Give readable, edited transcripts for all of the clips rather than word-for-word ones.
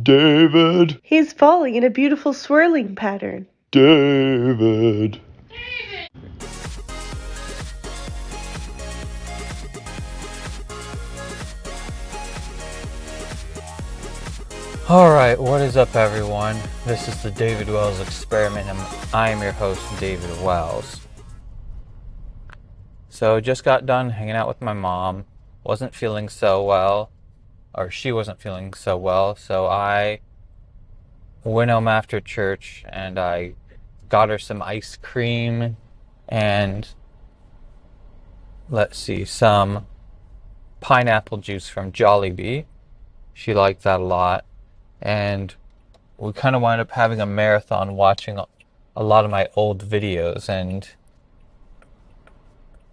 David. He's falling in a beautiful swirling pattern. David. Alright, what is up everyone? This is the David Wells Experiment and I am your host, David Wells. So just got done hanging out with my mom. Wasn't feeling so well, or she wasn't feeling so well, so I went home after church and I got her some ice cream and some pineapple juice from Jollibee. She liked that a lot. And we kind of wound up having a marathon watching a lot of my old videos, and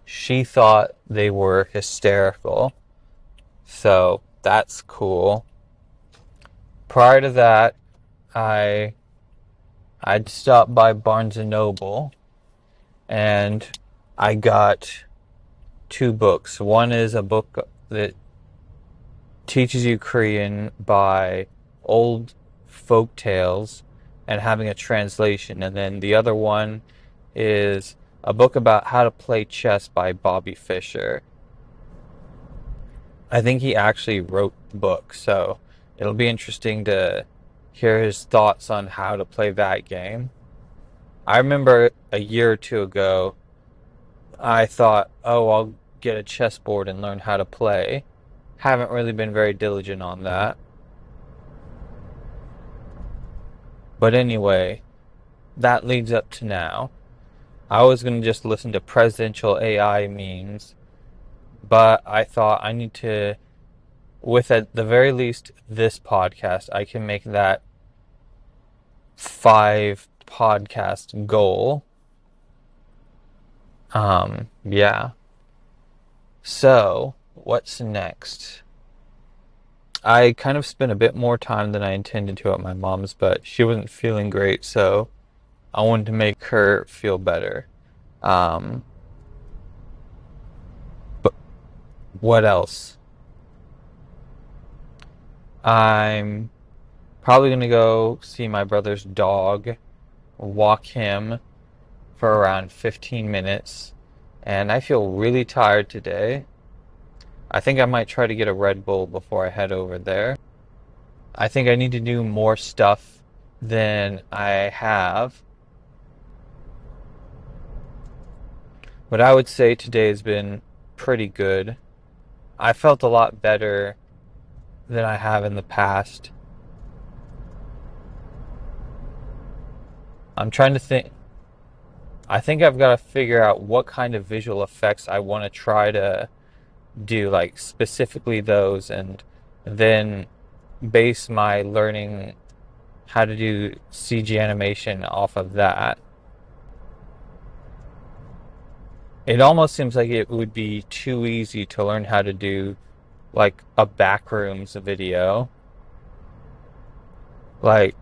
she thought they were hysterical. So that's cool. Prior to that, I'd stopped by Barnes & Noble and I got 2 books. One is a book that teaches you Korean by old folk tales and having a translation, and then the other one is a book about how to play chess by Bobby Fischer. I think he actually wrote the book, so it'll be interesting to hear his thoughts on how to play that game. I remember a year or two ago I thought, I'll get a chessboard and learn how to play. Haven't really been very diligent on that. But anyway, that leads up to now. I was going to just listen to presidential AI memes, but I thought I need to, with at the very least this podcast, I can make that 5 podcast goal. Yeah. So, what's next? I kind of spent a bit more time than I intended to at my mom's, but she wasn't feeling great, so I wanted to make her feel better. But what else? I'm probably going to go see my brother's dog, walk him for around 15 minutes, and I feel really tired today. I think I might try to get a Red Bull before I head over there. I think I need to do more stuff than I have. But I would say today has been pretty good. I felt a lot better than I have in the past. I'm trying to think. I think I've got to figure out what kind of visual effects I want to try to do, like specifically those, and then base my learning how to do CG animation off of that. It almost seems like it would be too easy to learn how to do like a backrooms video. Like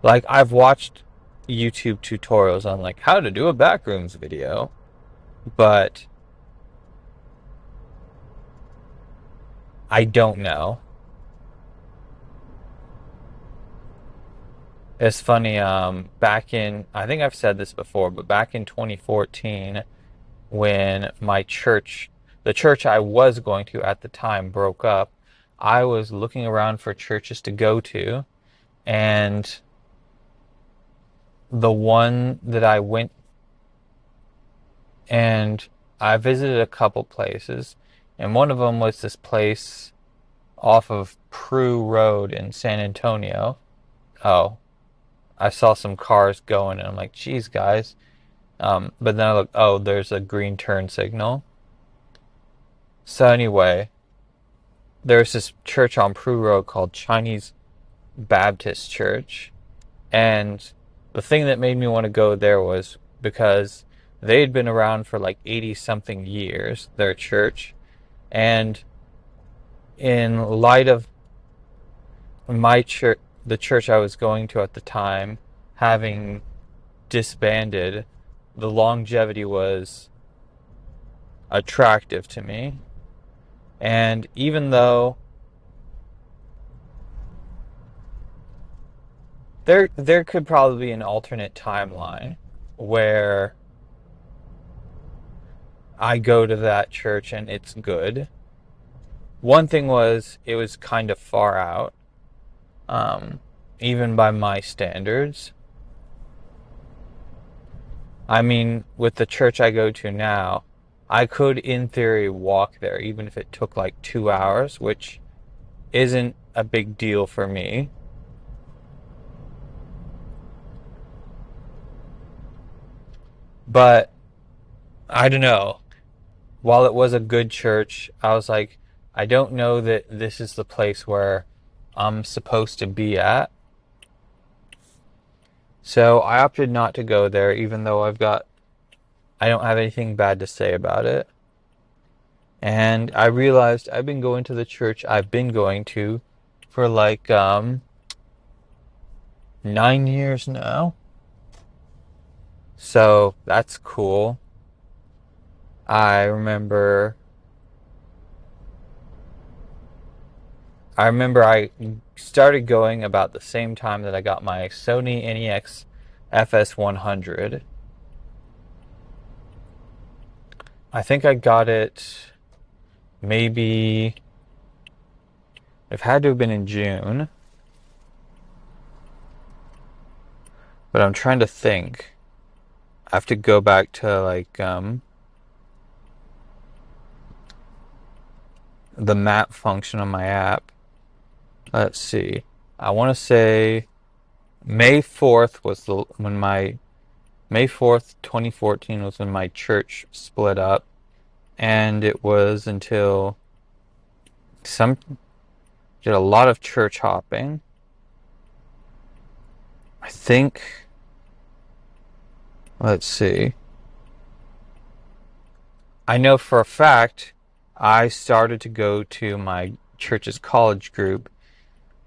I've watched YouTube tutorials on like how to do a backrooms video, but I don't know. It's funny, back in, I think I've said this before, but back in 2014, when my church, the church I was going to at the time, broke up, I was looking around for churches to go to, and the one that I went, and I visited a couple places, and one of them was this place off of Prue Road in San Antonio. Oh, I saw some cars going, and I'm like, geez, guys. But then I look, there's a green turn signal. So anyway, there's this church on Prue Road called Chinese Baptist Church, and the thing that made me want to go there was because they had been around for like 80-something years, their church, and in light of my church, the church I was going to at the time, having disbanded, the longevity was attractive to me. And even though there could probably be an alternate timeline where I go to that church and it's good. One thing was, it was kind of far out, even by my standards. I mean, with the church I go to now, I could, in theory, walk there, even if it took like 2 hours, which isn't a big deal for me. But, I don't know. While it was a good church, I was like, I don't know that this is the place where I'm supposed to be at. So I opted not to go there, even though I don't have anything bad to say about it. And I realized I've been going to the church I've been going to for like 9 years now. So that's cool. I remember I started going about the same time that I got my Sony NEX FS100. I think I got it maybe, it had to have been in June. But I'm trying to think. I have to go back to like the map function on my app. Let's see. I want to say May 4th was May 4th, 2014 was when my church split up, and it was until did a lot of church hopping. I think, let's see. I know for a fact I started to go to my church's college group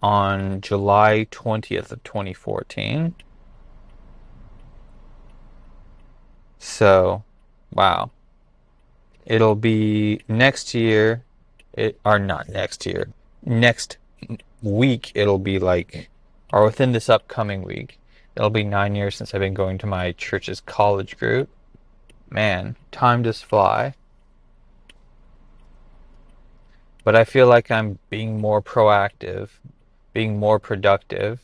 on July 20th of 2014. So, wow. It'll be next year, or not next year, next week it'll be like, or within this upcoming week, it'll be 9 years since I've been going to my church's college group. Man, time does fly. But I feel like I'm being more proactive, being more productive.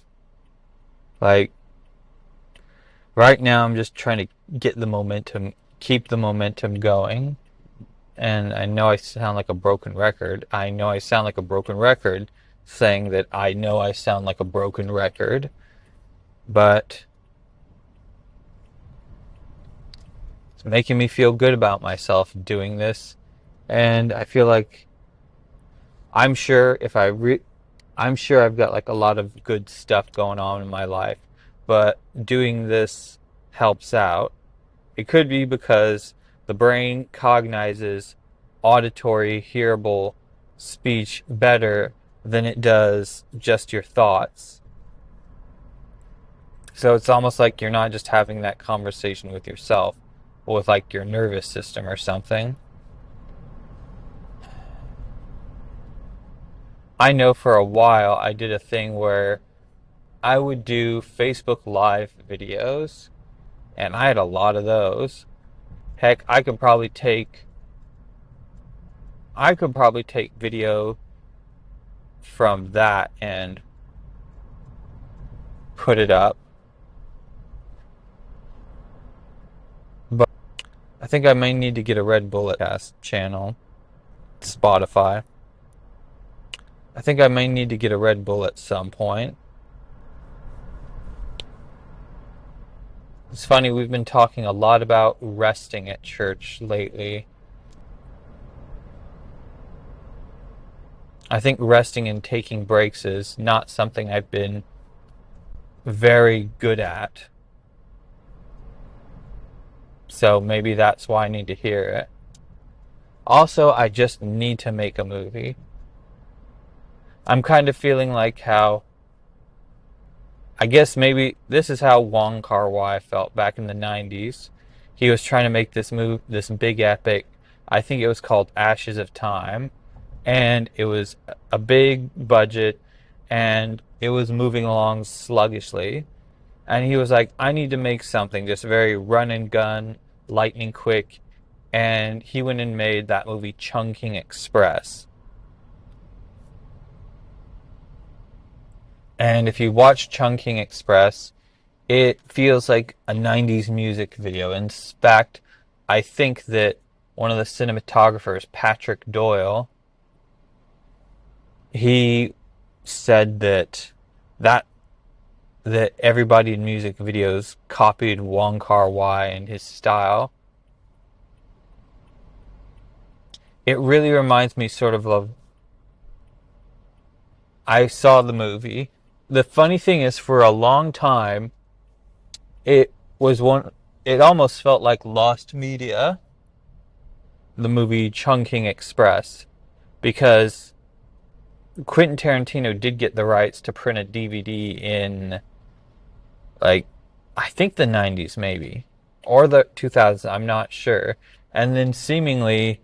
Like, right now I'm just trying to get the momentum, keep the momentum going. And I know I sound like a broken record. I know I sound like a broken record saying that I know I sound like a broken record. But it's making me feel good about myself doing this. And I feel like I'm sure I'm sure I've got like a lot of good stuff going on in my life, but doing this helps out. It could be because the brain cognizes auditory, hearable speech better than it does just your thoughts. So it's almost like you're not just having that conversation with yourself, but with like your nervous system or something. I know for a while I did a thing where I would do Facebook Live videos, and I had a lot of those. Heck, I could probably take video from that and put it up. But I think I may need to get a Red Bullet cast channel. Spotify. I think I may need to get a Red Bull at some point. It's funny, we've been talking a lot about resting at church lately. I think resting and taking breaks is not something I've been very good at. So maybe that's why I need to hear it. Also, I just need to make a movie. I'm kind of feeling like how, I guess maybe this is how Wong Kar-wai felt back in the 90s. He was trying to make this big epic I think it was called Ashes of Time, and it was a big budget, and it was moving along sluggishly. And he was like, I need to make something just very run and gun, lightning quick. And he went and made that movie Chungking Express. And if you watch Chungking Express, it feels like a 90s music video. In fact, I think that one of the cinematographers, Patrick Doyle, he said that that everybody in music videos copied Wong Kar-wai and his style. It really reminds me sort of I saw the movie. The funny thing is, for a long time, it was one. It almost felt like lost media, the movie Chungking Express, because Quentin Tarantino did get the rights to print a DVD in, like, I think the 90s maybe, or the 2000s, I'm not sure. And then seemingly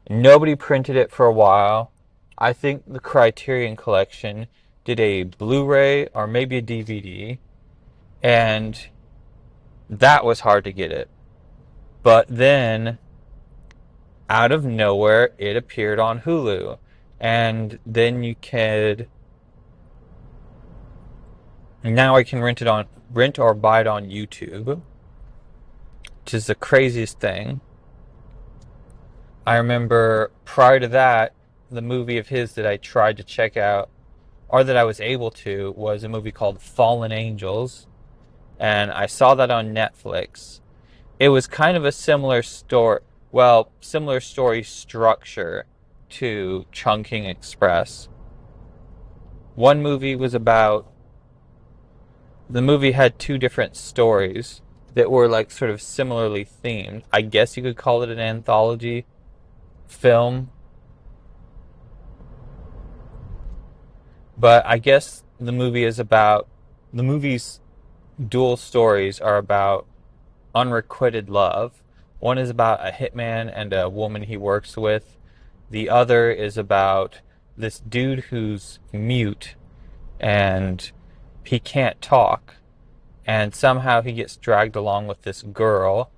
nobody printed it for a while. I think the Criterion Collection did a Blu-ray or maybe a DVD, and that was hard to get it. But then, out of nowhere, it appeared on Hulu. And then now I can rent or buy it on YouTube, which is the craziest thing. I remember prior to that, the movie of his that I tried to check out, or that I was able to, was a movie called Fallen Angels. And I saw that on Netflix. It was kind of a similar story structure to Chungking Express. One movie was about, the movie had two different stories that were like sort of similarly themed. I guess you could call it an anthology film. But I guess the movie's dual stories are about unrequited love. One is about a hitman and a woman he works with. The other is about this dude who's mute and he can't talk. And somehow he gets dragged along with this girl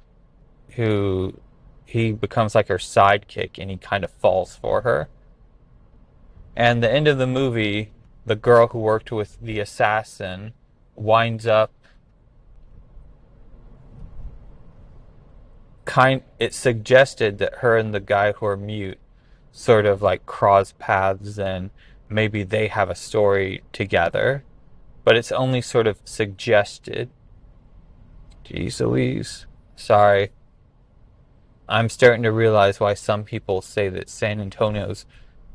who he becomes like her sidekick, and he kind of falls for her. And the end of the movie, the girl who worked with the assassin winds up it suggested that her and the guy who are mute sort of like cross paths, and maybe they have a story together, but it's only sort of suggested. Jeez Louise. Sorry. I'm starting to realize why some people say that San Antonio's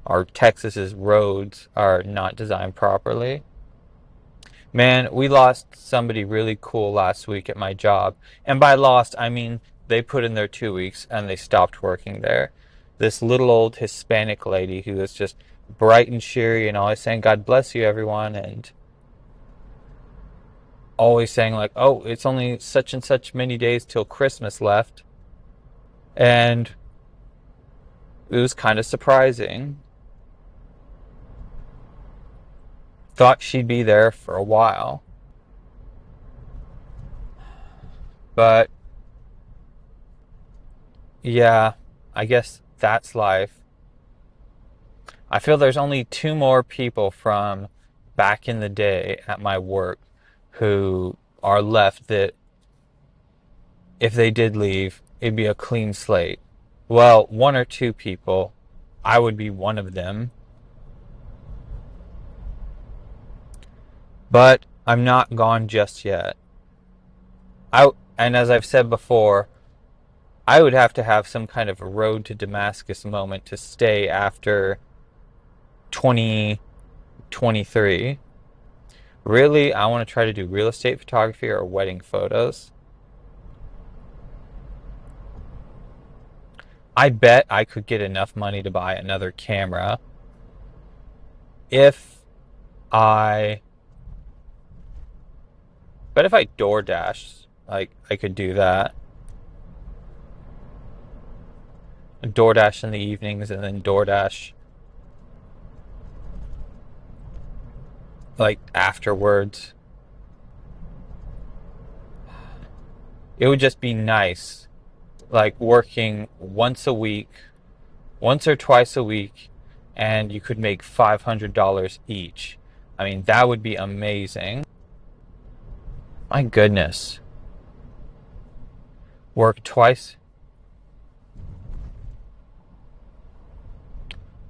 or Texas's roads are not designed properly. Man, we lost somebody really cool last week at my job. And by lost, I mean they put in their 2 weeks and they stopped working there. This little old Hispanic lady who was just bright and cheery and always saying, God bless you, everyone, and always saying like, oh, it's only such and such many days till Christmas left. And it was kind of surprising. Thought she'd be there for a while. But yeah, I guess that's life. I feel there's only two more people from back in the day at my work who are left that if they did leave, it'd be a clean slate. Well, one or two people. I would be one of them. But I'm not gone just yet. And as I've said before, I would have to have some kind of a road to Damascus moment to stay after 2023. Really, I want to try to do real estate photography or wedding photos. I bet I could get enough money to buy another camera if I DoorDash, like, I could do that. DoorDash in the evenings and then DoorDash like afterwards. It would just be nice, like working once or twice a week, and you could make $500 each. I mean, that would be amazing. My goodness. Work twice.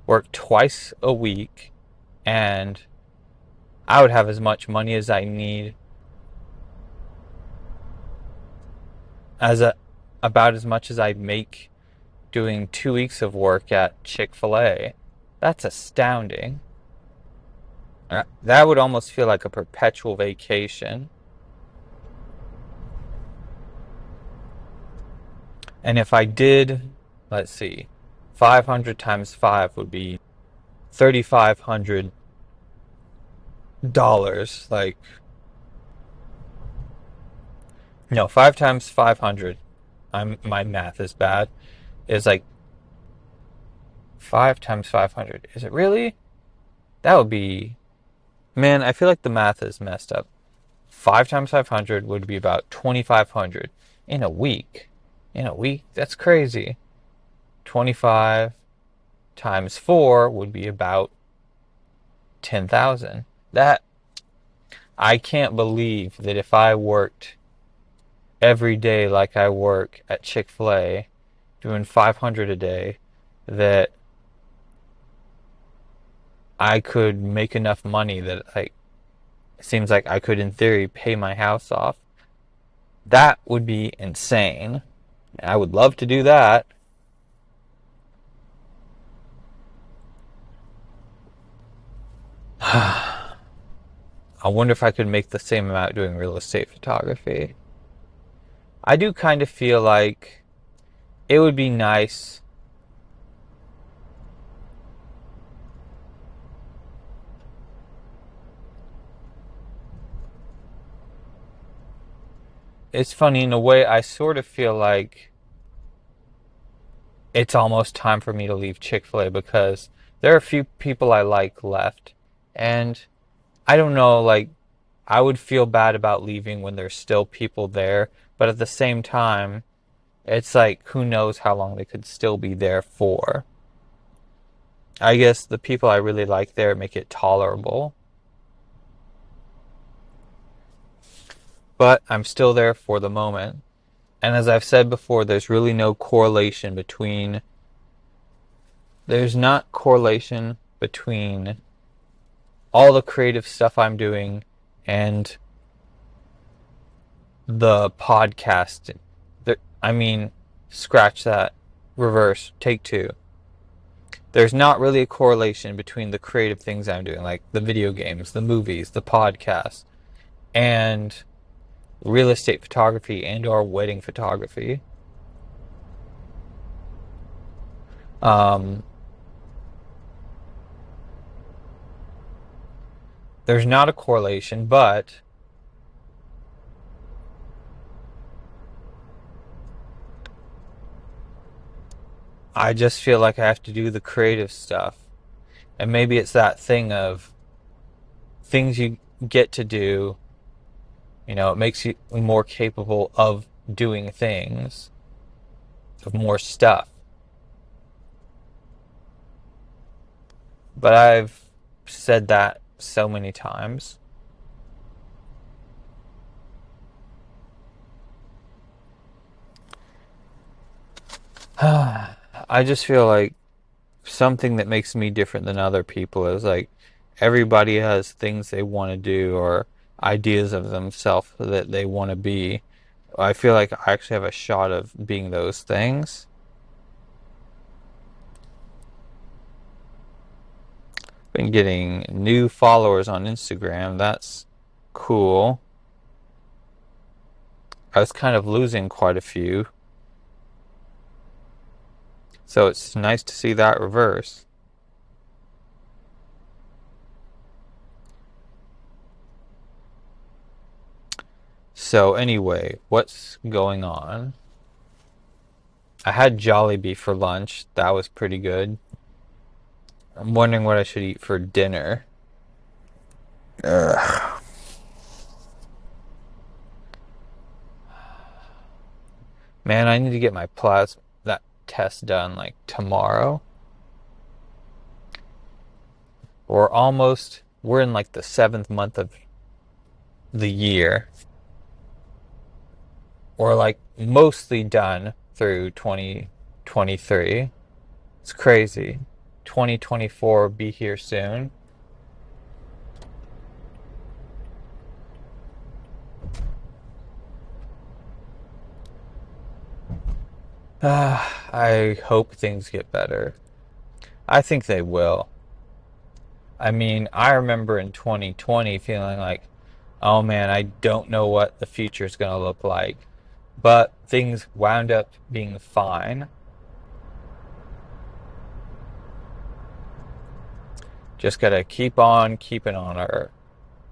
Work twice a week, and I would have as much money as I need, about as much as I'd make doing 2 weeks of work at Chick-fil-A. That's astounding. That would almost feel like a perpetual vacation. And if I did, let's see, 500 times 5 would be $3,500. Like, no, 5 times 500. My math is bad. Is like 5 times 500. Is it really? That would be, man, I feel like the math is messed up. 5 times 500 would be about 2,500 in a week. In a week? That's crazy. 25 times 4 would be about 10,000. That, I can't believe that if I worked every day like I work at Chick-fil-A, doing 500 a day, that I could make enough money that, like, it seems like I could in theory pay my house off. That would be insane. I would love to do that. I wonder if I could make the same amount doing real estate photography. I do kind of feel like it would be nice. It's funny, in a way, I sort of feel like it's almost time for me to leave Chick-fil-A because there are a few people I like left. And I don't know, like, I would feel bad about leaving when there's still people there. But at the same time, it's like, who knows how long they could still be there for. I guess the people I really like there make it tolerable. But I'm still there for the moment. And as I've said before, there's really no correlation between... There's not correlation between all the creative stuff I'm doing and the podcast. I mean, scratch that. Reverse. Take two. There's not really a correlation between the creative things I'm doing, like the video games, the movies, the podcast, and real estate photography and or wedding photography. There's not a correlation, but I just feel like I have to do the creative stuff. And maybe it's that thing of things you get to do, it makes you more capable of doing things, of more stuff. But I've said that so many times. I just feel like something that makes me different than other people is like everybody has things they want to do or ideas of themselves that they want to be. I feel like I actually have a shot of being those things. Been getting new followers on Instagram. That's cool. I was kind of losing quite a few. So it's nice to see that reverse. So anyway, what's going on? I had Jollibee for lunch. That was pretty good. I'm wondering what I should eat for dinner. Ugh. Man, I need to get my plasma that test done like tomorrow. We're in like the 7th month of the year. We're like mostly done through 2023. It's crazy. 2024 will be here soon. I hope things get better. I think they will. I mean, I remember in 2020 feeling like, oh man, I don't know what the future is going to look like. But things wound up being fine. Just gotta keep on keeping on, or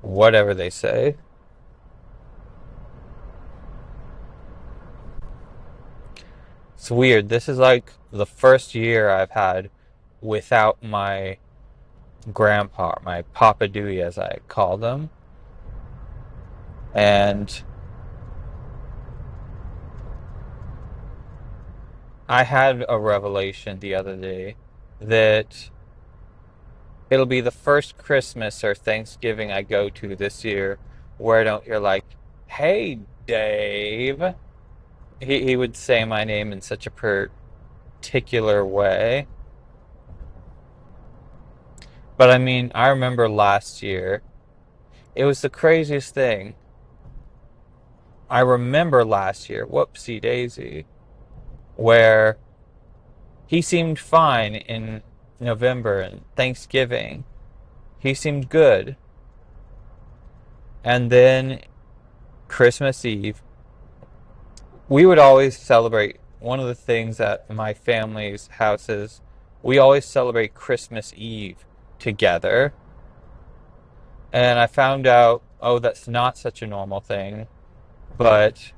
whatever they say. It's weird. This is like the first year I've had without my grandpa, my Papa Dewey, as I call them. And I had a revelation the other day that it'll be the first Christmas or Thanksgiving I go to this year where I don't hear like, "Hey, Dave." He would say my name in such a particular way. But I mean, I remember last year, it was the craziest thing. I remember last year, whoopsie daisy, where he seemed fine in November and Thanksgiving. He seemed good. And then Christmas Eve, we would always celebrate. One of the things at my family's house is we always celebrate Christmas Eve together. And I found out, oh, that's not such a normal thing. But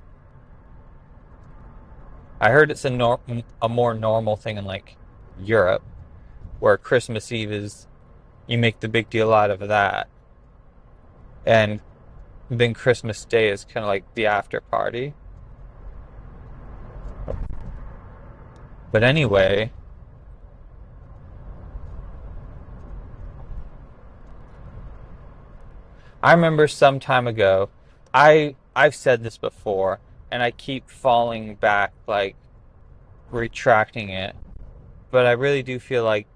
I heard it's a more normal thing in like Europe, where Christmas Eve is, you make the big deal out of that. And then Christmas Day is kind of like the after party. But anyway, I remember some time ago, I've said this before, and I keep falling back, like retracting it. But I really do feel like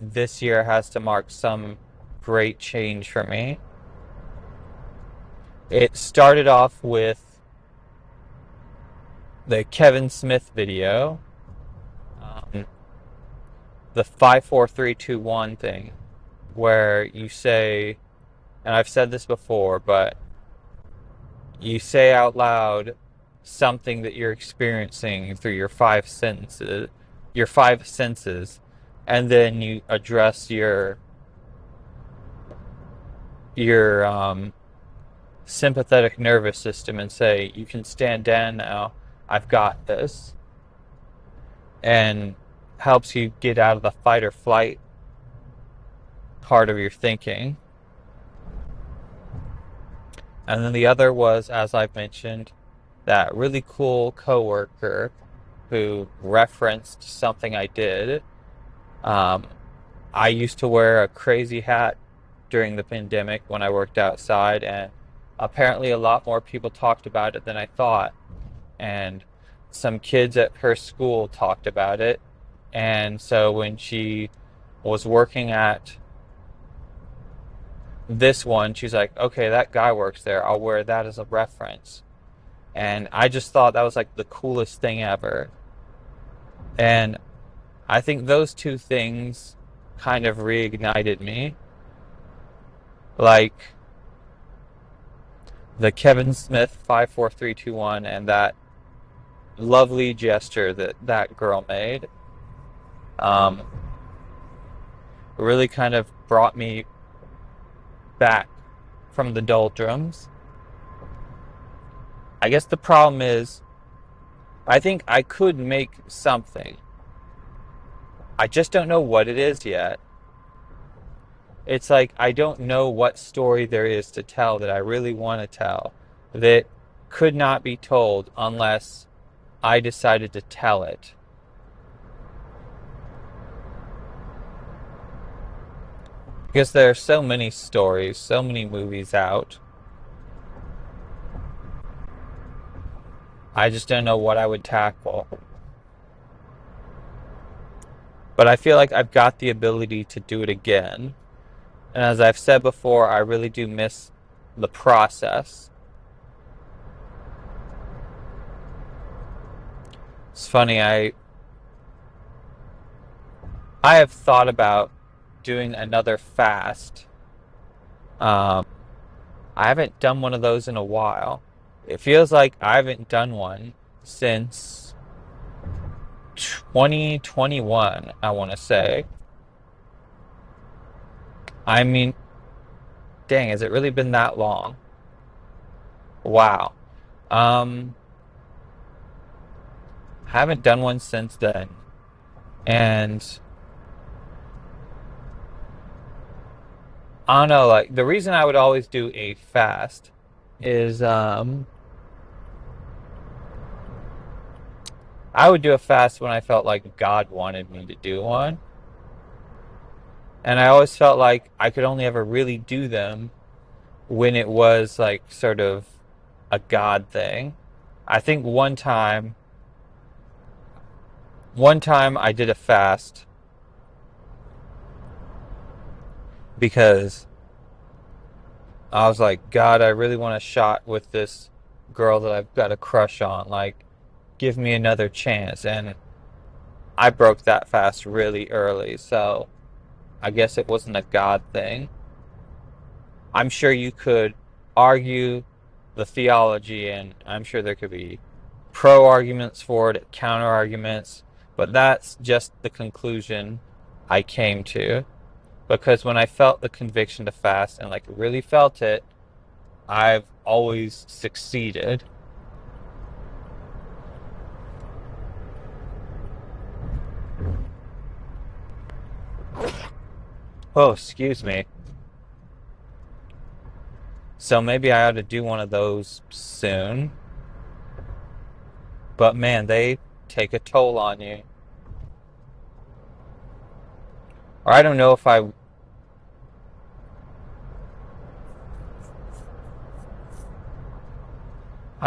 this year has to mark some great change for me. It started off with the Kevin Smith video, the 5 4 3 2 1 thing, where you say, and I've said this before, but you say out loud something that you're experiencing through your five senses, and then you address your sympathetic nervous system and say, you can stand down now, I've got this, and helps you get out of the fight or flight part of your thinking. And then the other was, as I've mentioned, that really cool coworker who referenced something I did. I used to wear a crazy hat during the pandemic when I worked outside, and apparently a lot more people talked about it than I thought. And some kids at her school talked about it. And so when she was working at this one, she's like, okay, that guy works there, I'll wear that as a reference. And I just thought that was like the coolest thing ever. And I think those two things kind of reignited me. Like the Kevin Smith 5 4 3 2 1 and that lovely gesture that girl made really kind of brought me back from the doldrums. I guess the problem is I think I could make something. I just don't know what it is yet. It's like I don't know what story there is to tell that I really want to tell that could not be told unless I decided to tell it. Because there are so many stories, so many movies out. I just don't know what I would tackle. But I feel like I've got the ability to do it again. And as I've said before, I really do miss the process. It's funny, I have thought about doing another fast. I haven't done one of those in a while. It feels like I haven't done one since 2021, I want to say. I mean, dang, has it really been that long? Wow. Um, haven't done one since then. And I don't know, like the reason I would always do a fast is I would do a fast when I felt like God wanted me to do one. And I always felt like I could only ever really do them when it was like sort of a God thing. I think one time I did a fast because I was like, God, I really want a shot with this girl that I've got a crush on. Like, give me another chance. And I broke that fast really early, so I guess it wasn't a God thing. I'm sure you could argue the theology, and I'm sure there could be pro arguments for it, counter arguments, but that's just the conclusion I came to. Because when I felt the conviction to fast and like really felt it, I've always succeeded. Oh, excuse me. So maybe I ought to do one of those soon. But man, they take a toll on you. Or I don't know if I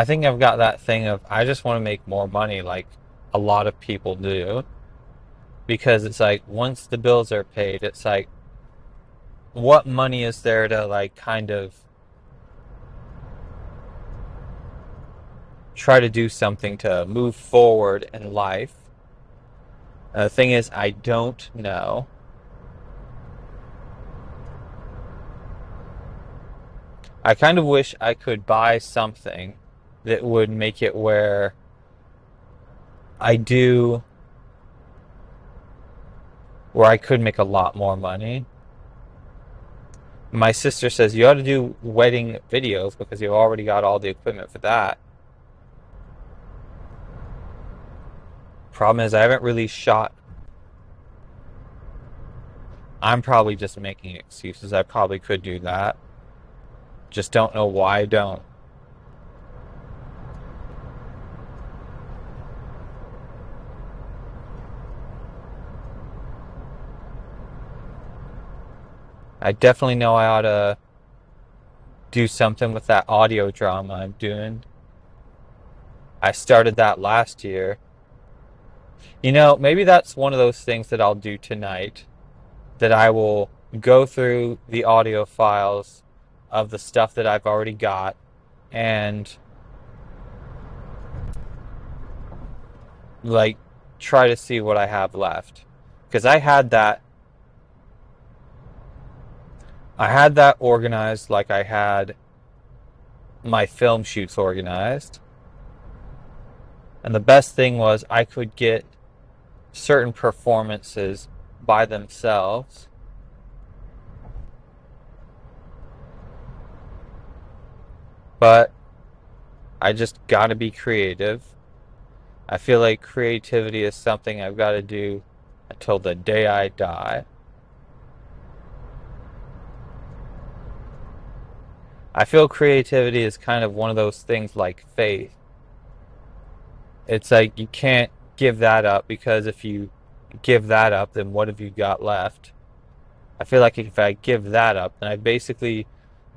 think I've got that thing of I just want to make more money like a lot of people do. Because it's like once the bills are paid, it's like what money is there to like kind of try to do something to move forward in life? The thing is, I don't know. I kind of wish I could buy something that would make it where I do, where I could make a lot more money. My sister says you ought to do wedding videos because you already got all the equipment for that. Problem is, I haven't really shot. I'm probably just making excuses. I probably could do that. Just don't know why I don't. I definitely know I ought to do something with that audio drama I'm doing. I started that last year. You know, maybe that's one of those things that I'll do tonight. That I will go through the audio files of the stuff that I've already got and like try to see what I have left. Because I had that organized like I had my film shoots organized. And the best thing was I could get certain performances by themselves. But I just gotta be creative. I feel like creativity is something I've got to do until the day I die. I feel creativity is kind of one of those things like faith. It's like you can't give that up, because if you give that up, then what have you got left? I feel like if I give that up, then I've basically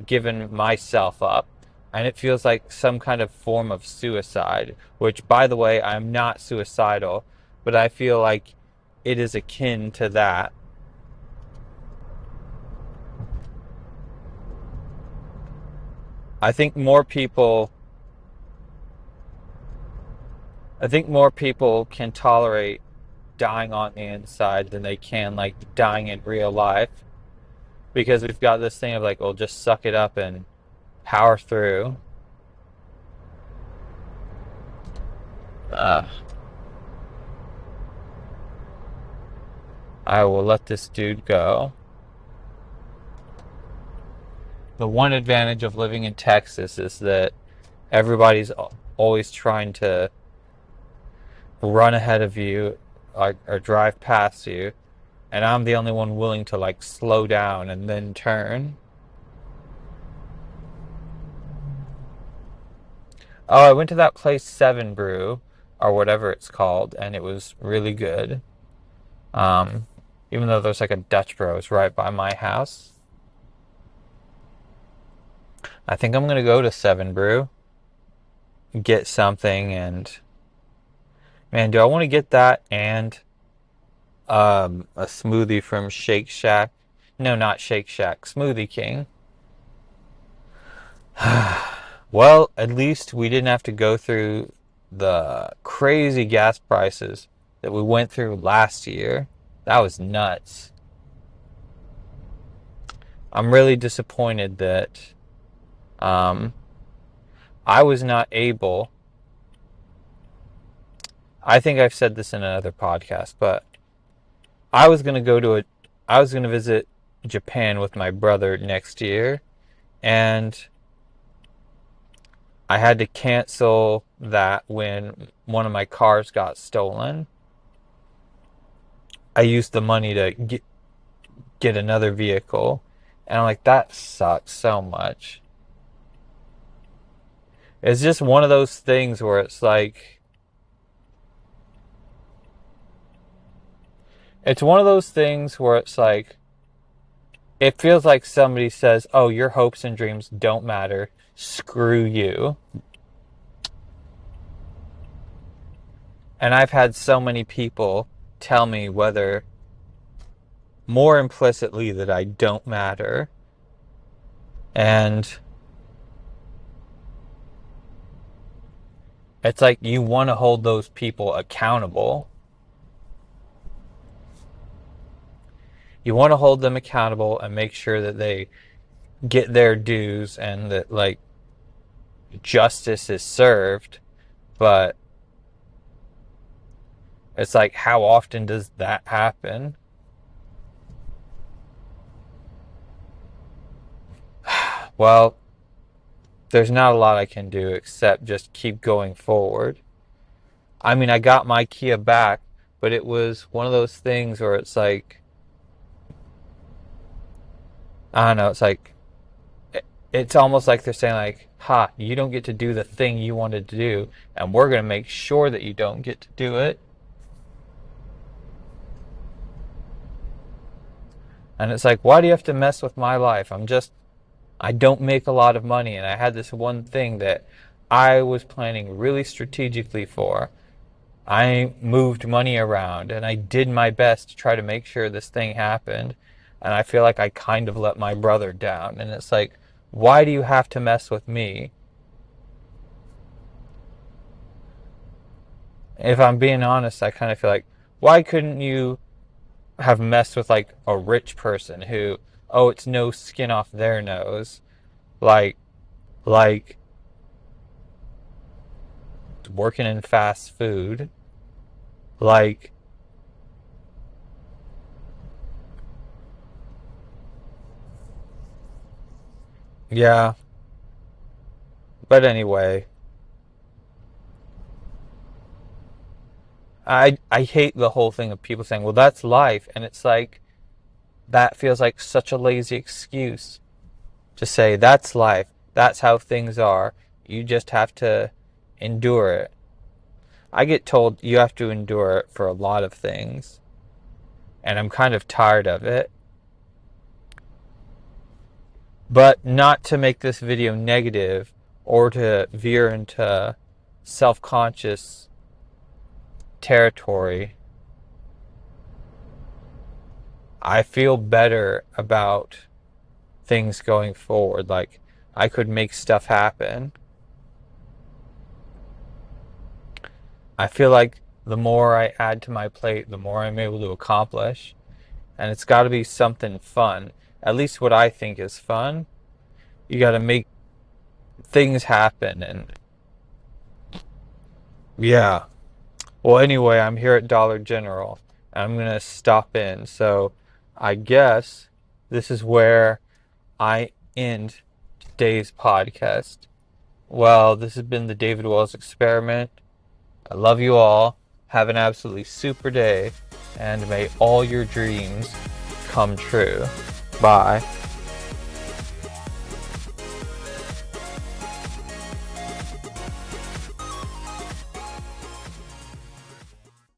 given myself up. And it feels like some kind of form of suicide, which, by the way, I'm not suicidal, but I feel like it is akin to that. I think more people I think more people can tolerate dying on the inside than they can like dying in real life, because we've got this thing of like, well, just suck it up and power through. Uh, I will let this dude go. The one advantage of living in Texas is that everybody's always trying to run ahead of you, or drive past you, and I'm the only one willing to like slow down and then turn. Oh, I went to that place, Seven Brew, or whatever it's called, and it was really good. Um, Even though there's like a Dutch Bros right by my house. I think I'm gonna go to Seven Brew, get something, and man, do I want to get that and a smoothie from Shake Shack? No, not Shake Shack, Smoothie King. Well, at least we didn't have to go through the crazy gas prices that we went through last year. That was nuts. I'm really disappointed that um, I was not able. I think I've said this in another podcast, but I was gonna go to a. I was gonna visit Japan with my brother next year, and I had to cancel that when one of my cars got stolen. I used the money to get another vehicle, and I'm like, that sucks so much. It's just one of those things where it's one of those things where it's like, it feels like somebody says, oh, your hopes and dreams don't matter, screw you. And I've had so many people tell me, whether more implicitly, that I don't matter. And it's like you want to hold those people accountable. You want to hold them accountable and make sure that they get their dues and that like justice is served. But it's like, how often does that happen? Well, there's not a lot I can do except just keep going forward. I mean, I got my Kia back, but it was one of those things where it's like, I don't know, it's like, it's almost like they're saying like, ha, you don't get to do the thing you wanted to do, and we're going to make sure that you don't get to do it. And it's like, why do you have to mess with my life? I don't make a lot of money, and I had this one thing that I was planning really strategically for. I moved money around, and I did my best to try to make sure this thing happened. And I feel like I kind of let my brother down. And it's like, why do you have to mess with me? If I'm being honest, I kind of feel like, why couldn't you have messed with like a rich person who, oh, it's no skin off their nose, like like working in fast food, like, yeah. But anyway, I hate the whole thing of people saying, well, that's life. And it's like, that feels like such a lazy excuse to say, that's life. That's how things are. You just have to endure it. I get told you have to endure it for a lot of things. And I'm kind of tired of it. But not to make this video negative or to veer into self-conscious territory. I feel better about things going forward. Like, I could make stuff happen. I feel like the more I add to my plate, the more I'm able to accomplish. And it's got to be something fun. At least what I think is fun. You got to make things happen. And yeah. Well, anyway, I'm here at Dollar General. And I'm going to stop in. So I guess this is where I end today's podcast. Well, this has been the David Wells Experiment. I love you all. Have an absolutely super day. And may all your dreams come true. Bye.